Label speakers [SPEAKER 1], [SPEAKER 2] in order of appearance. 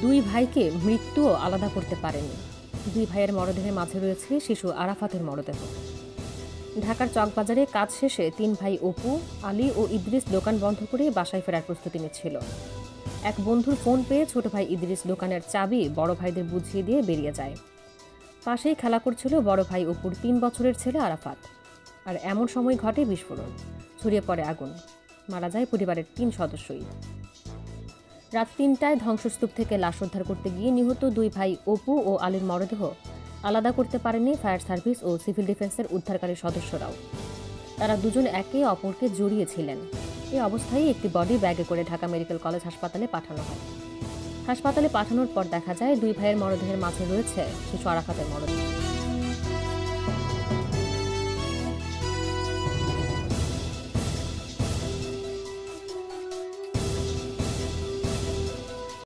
[SPEAKER 1] দুই ভাইকে মৃত্যুও আলাদা করতে পারেনি। দুই ভাইয়ের মরদেহের মাঝে রয়েছে শিশু আরাফাতের মরদেহ। ঢাকার চকবাজারে কাজ শেষে তিন ভাই অপু, আলী ও ইদ্রিস দোকান বন্ধ করে বাসায় ফেরার প্রস্তুতি নিচ্ছিল। এক বন্ধুর ফোন পেয়ে ছোট ভাই ইদ্রিস দোকানের চাবি বড় ভাইদের বুঝিয়ে দিয়ে বেরিয়ে যায়। পাশেই খেলা করছিল বড় ভাই অপুর ৩ বছরের ছেলে আরাফাত। আর এমন সময় ঘটে বিস্ফোরণ, ছড়িয়ে পড়ে আগুন, মারা যায় পরিবারের ৩ সদস্যই। রাত ৩টায় ধ্বংসস্তূপ থেকে লাশ উদ্ধার করতে গিয়ে নিহত দুই ভাই অপু ও আলীর মরদেহ আলাদা করতে পারেনি ফায়ার সার্ভিস ও সিভিল ডিফেন্সের উদ্ধারকারী সদস্যরাও। তারা দুজন একে অপরকে জড়িয়েছিলেন। এই অবস্থায় একটি বডি ব্যাগে করে ঢাকা মেডিকেল কলেজ হাসপাতালে পাঠানো হয়। হাসপাতালে পাঠানোর পর দেখা যায় দুই ভাইয়ের মরদেহের মাঝে রয়েছে শিশু আরাফাতের মরদেহ।